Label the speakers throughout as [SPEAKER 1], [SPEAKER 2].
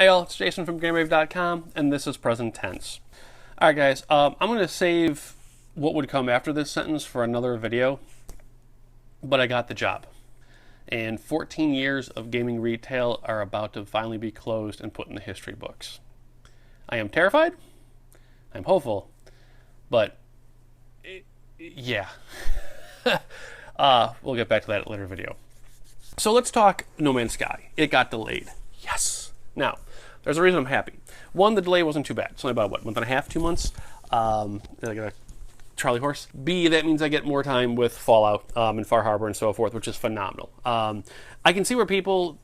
[SPEAKER 1] Hey all, it's Jason from GameRave.com, and this is present tense. Alright guys, I'm going to save what would come after this sentence for another video, but I got the job. And 14 years of gaming retail are about to finally be closed and put in the history books. I am terrified, I'm hopeful, but yeah. We'll get back to that in a later video. So let's talk No Man's Sky. It got delayed. Yes. Now, there's a reason I'm happy. One, the delay wasn't too bad. It's only about, what, month and a half, 2 months? I got a Charlie horse. B, that means I get more time with Fallout and Far Harbor and so forth, which is phenomenal. I can see where people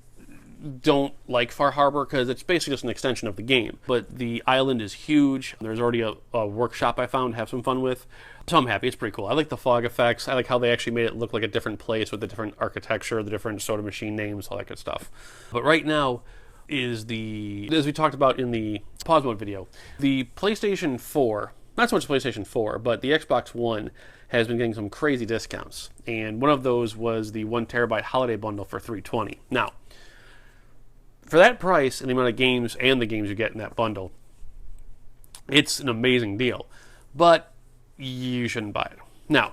[SPEAKER 1] don't like Far Harbor because it's basically just an extension of the game. But the island is huge. There's already a workshop I found to have some fun with. So I'm happy. It's pretty cool. I like the fog effects. I like how they actually made it look like a different place with the different architecture, the different soda machine names, all that good stuff. But right now is as we talked about in the pause mode video, the PlayStation 4, not so much PlayStation 4, but the Xbox One has been getting some crazy discounts. And one of those was the 1 terabyte holiday bundle for $320. Now, for that price and the amount of games and the games you get in that bundle, it's an amazing deal. But you shouldn't buy it. Now,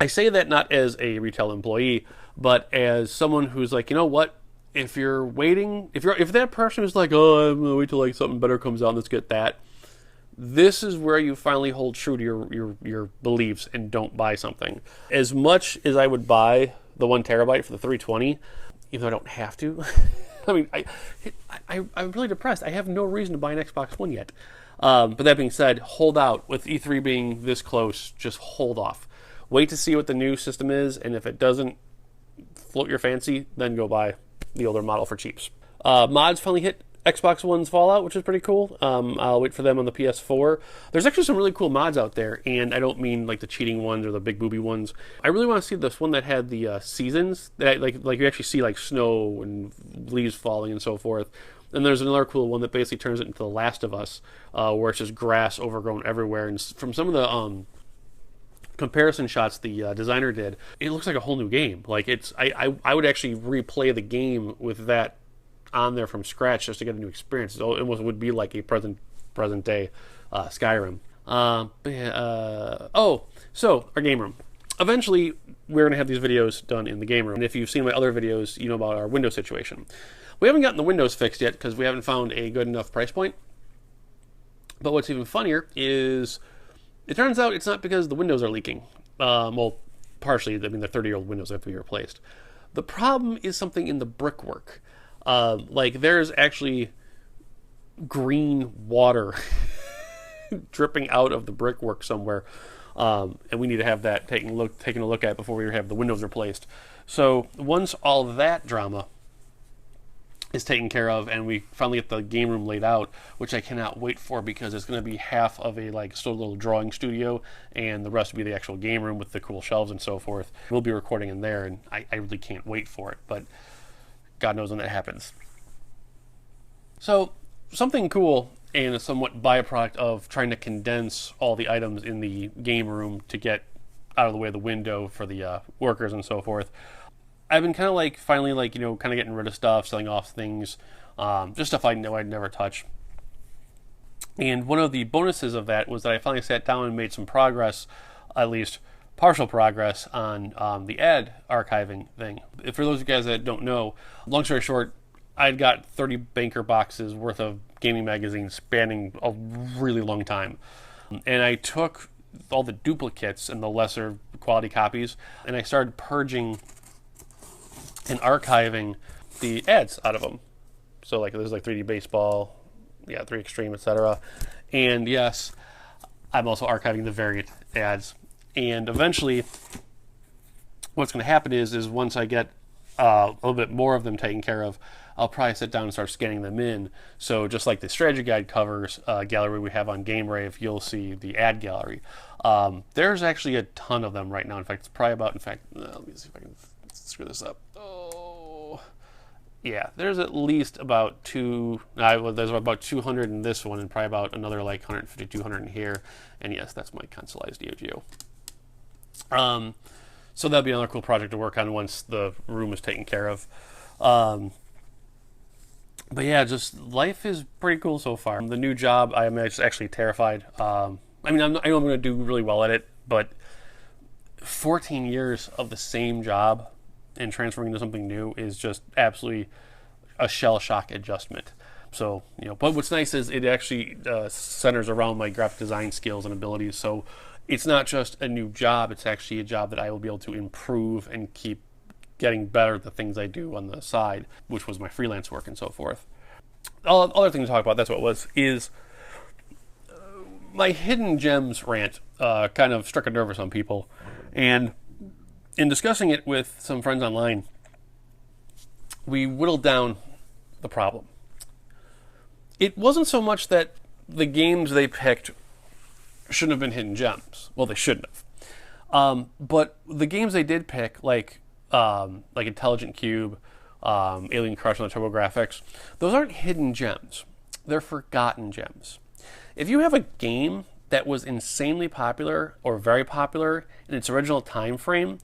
[SPEAKER 1] I say that not as a retail employee, but as someone who's like, you know what? If you're waiting, if that person is like, oh, I'm gonna wait till like something better comes out and let's get that, this is where you finally hold true to your beliefs and don't buy something. As much as I would buy the 1 terabyte for the 320, even though I don't have to. I mean, I'm really depressed. I have no reason to buy an Xbox One yet. But that being said, hold out. With E3 being this close, just hold off. Wait to see what the new system is, and if it doesn't float your fancy, then go buy the older model for cheaps. Mods finally hit Xbox One's Fallout, which is pretty cool. I'll wait for them on the PS4. There's actually some really cool mods out there, and I don't mean like the cheating ones or the big booby ones. I really want to see this one that had the seasons, that like you actually see like snow and leaves falling and so forth. And there's another cool one that basically turns it into The Last of Us, where it's just grass overgrown everywhere. And from some of the comparison shots the designer did, it looks like a whole new game. Like I would actually replay the game with that on there from scratch just to get a new experience. It almost would be like a present day Skyrim. So our game room. Eventually, we're going to have these videos done in the game room. And if you've seen my other videos, you know about our Windows situation. We haven't gotten the Windows fixed yet because we haven't found a good enough price point. But what's even funnier is it turns out it's not because the windows are leaking. Well, partially. I mean, they're 30-year-old windows that have to be replaced. The problem is something in the brickwork. Like there's actually green water dripping out of the brickwork somewhere. And we need to have that taken a look at before we have the windows replaced. So once all that drama is taken care of and we finally get the game room laid out, which I cannot wait for because it's going to be half of a like sort of little drawing studio and the rest will be the actual game room with the cool shelves and so forth. We'll be recording in there and I really can't wait for it, but God knows when that happens. So something cool and a somewhat byproduct of trying to condense all the items in the game room to get out of the way of the window for the workers and so forth. I've been kind of like finally like, you know, kind of getting rid of stuff, selling off things, just stuff I know I'd never touch. And one of the bonuses of that was that I finally sat down and made some progress, at least partial progress, on the ad archiving thing. For those of you guys that don't know, long story short, I'd got 30 banker boxes worth of gaming magazines spanning a really long time. And I took all the duplicates and the lesser quality copies, and I started purging and archiving the ads out of them. So like there's like 3D Baseball, 3 Extreme, etc. And yes, I'm also archiving the variant ads. And eventually, what's going to happen is once I get a little bit more of them taken care of, I'll probably sit down and start scanning them in. So just like the strategy guide covers gallery we have on GameRave, you'll see the ad gallery. There's actually a ton of them right now. In fact, it's probably about, let me see if I can screw this up. Oh, yeah, there's at least about there's about 200 in this one and probably about another like 150, 200 in here. And yes, that's my consoleized Neo Geo. So that'll be another cool project to work on once the room is taken care of. But yeah, just life is pretty cool so far. The new job, I am actually terrified. I mean, I know I'm going to do really well at it, but 14 years of the same job and transferring to something new is just absolutely a shell shock adjustment. So, but what's nice is it actually centers around my graphic design skills and abilities. So it's not just a new job, it's actually a job that I will be able to improve and keep getting better at the things I do on the side, which was my freelance work and so forth. Other thing to talk about, that's what it was, is my hidden gems rant kind of struck a nerve with some people. And in discussing it with some friends online, we whittled down the problem. It wasn't so much that the games they picked shouldn't have been hidden gems. Well, they shouldn't have. But the games they did pick, like Intelligent Cube, Alien Crush on the TurboGrafx, those aren't hidden gems. They're forgotten gems. If you have a game that was insanely popular or very popular in its original time frame,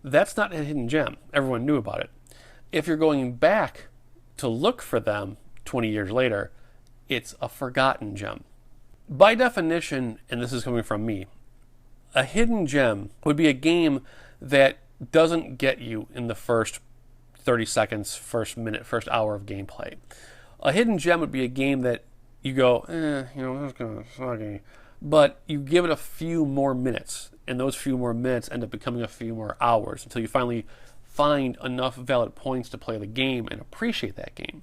[SPEAKER 1] that's not a hidden gem. Everyone knew about it. If you're going back to look for them 20 years later, it's a forgotten gem. By definition, and this is coming from me, a hidden gem would be a game that doesn't get you in the first 30 seconds, first minute, first hour of gameplay. A hidden gem would be a game that you go, that's kind of sucky, but you give it a few more minutes, and those few more minutes end up becoming a few more hours until you finally find enough valid points to play the game and appreciate that game.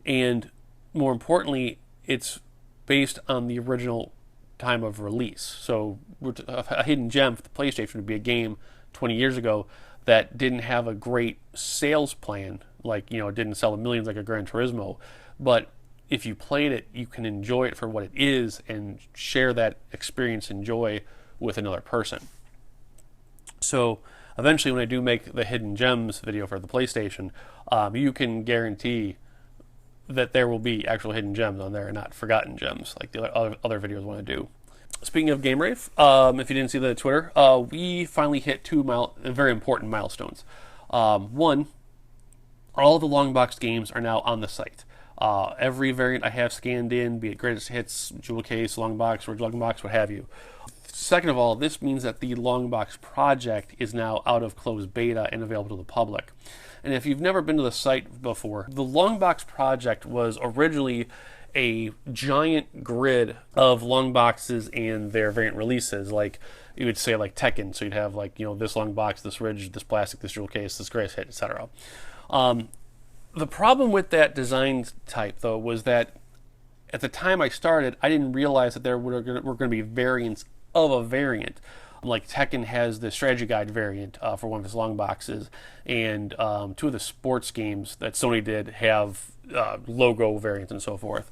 [SPEAKER 1] And more importantly, it's based on the original time of release. So a hidden gem for the PlayStation would be a game 20 years ago that didn't have a great sales plan, like, it didn't sell millions like a Gran Turismo, but if you played it, you can enjoy it for what it is and share that experience and joy with another person. So eventually when I do make the hidden gems video for the PlayStation, you can guarantee that there will be actual hidden gems on there and not forgotten gems like the other videos want to do. Speaking of Game Rave, if you didn't see the Twitter, we finally hit two very important milestones. One, all the long box games are now on the site. Every variant I have scanned in, be it Greatest Hits, Jewel Case, Long Box, Ridge Long Box, what have you. Second of all, this means that the Long Box project is now out of closed beta and available to the public. And if you've never been to the site before, the Long Box project was originally a giant grid of long boxes and their variant releases, like you would say like Tekken. So you'd have this long box, this Ridge, this plastic, this Jewel Case, this Greatest Hit, etc. The problem with that design type, though, was that at the time I started, I didn't realize that there were going to be variants of a variant. Like Tekken has the strategy guide variant for one of its long boxes, and two of the sports games that Sony did have logo variants and so forth.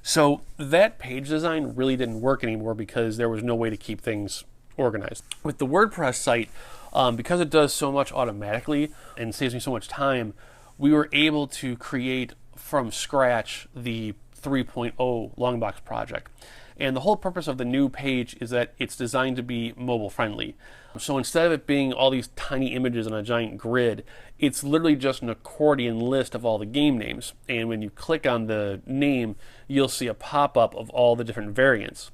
[SPEAKER 1] So that page design really didn't work anymore because there was no way to keep things organized. With the WordPress site, because it does so much automatically and saves me so much time, we were able to create from scratch the 3.0 Longbox project. And the whole purpose of the new page is that it's designed to be mobile friendly. So instead of it being all these tiny images on a giant grid, it's literally just an accordion list of all the game names. And when you click on the name, you'll see a pop-up of all the different variants.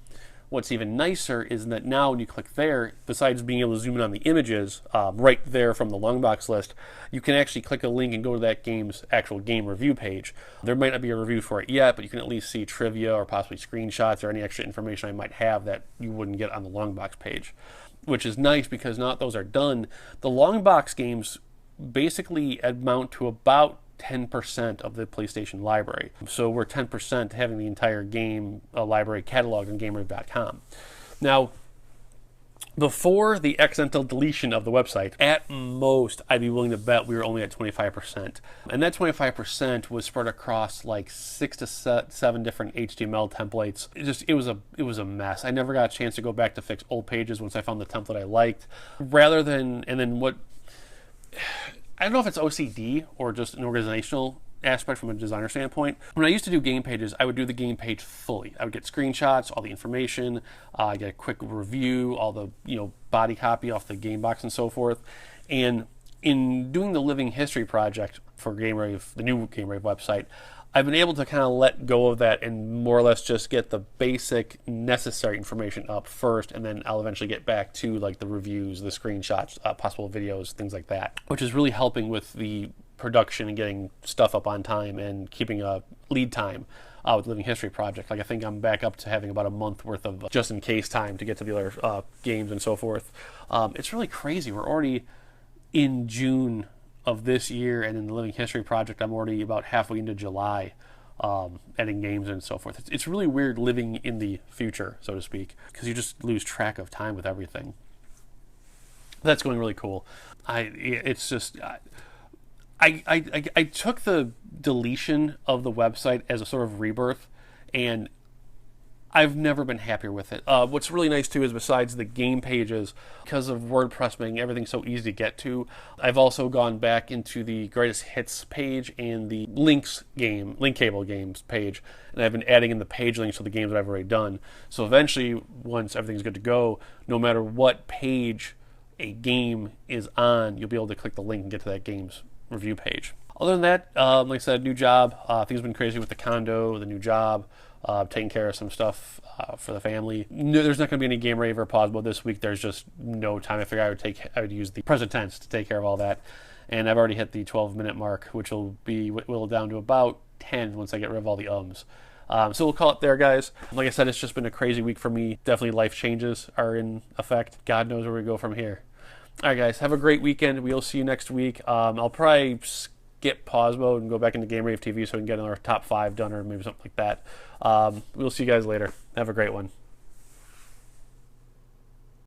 [SPEAKER 1] What's even nicer is that now when you click there, besides being able to zoom in on the images right there from the Longbox list, you can actually click a link and go to that game's actual game review page. There might not be a review for it yet, but you can at least see trivia or possibly screenshots or any extra information I might have that you wouldn't get on the Longbox page, which is nice because now that those are done, the Longbox games basically amount to about 10% of the PlayStation library. So we're 10% having the entire game library cataloged on GameRave.com. Now, before the accidental deletion of the website, at most, I'd be willing to bet we were only at 25%. And that 25% was spread across like 6 to 7 different HTML templates. It was a mess. I never got a chance to go back to fix old pages once I found the template I liked. I don't know if it's OCD or just an organizational aspect from a designer standpoint. When I used to do game pages, I would do the game page fully. I would get screenshots, all the information, get a quick review, all the body copy off the game box and so forth. And in doing the Living History project for Game Rave, the new Game Rave website, I've been able to kind of let go of that and more or less just get the basic necessary information up first, and then I'll eventually get back to like the reviews, the screenshots, possible videos, things like that, which is really helping with the production and getting stuff up on time and keeping a lead time with Living History Project. Like I think I'm back up to having about a month worth of just in case time to get to the other games and so forth. It's really crazy. We're already in June of this year, and in the Living History Project, I'm already about halfway into July, adding games and so forth. It's really weird living in the future, so to speak, because you just lose track of time with everything. That's going really cool. I took the deletion of the website as a sort of rebirth, and I've never been happier with it. What's really nice too is besides the game pages, because of WordPress making everything so easy to get to, I've also gone back into the greatest hits page and the link cable games page, and I've been adding in the page links to the games that I've already done. So eventually, once everything's good to go, no matter what page a game is on, you'll be able to click the link and get to that game's review page. Other than that, like I said, new job. Things have been crazy with the condo, the new job. Taking care of some stuff for the family. No, there's not going to be any game rave or Pawsbo this week. There's just no time. I figured I would use the present tense to take care of all that. And I've already hit the 12-minute mark, which will be whittled down to about 10 once I get rid of all the ums. So we'll call it there, guys. Like I said, it's just been a crazy week for me. Definitely life changes are in effect. God knows where we go from here. All right, guys, have a great weekend. We'll see you next week. I'll probably skip pause mode and go back into Game Rave TV so we can get another top 5 done or maybe something like that. We'll see you guys later. Have a great one.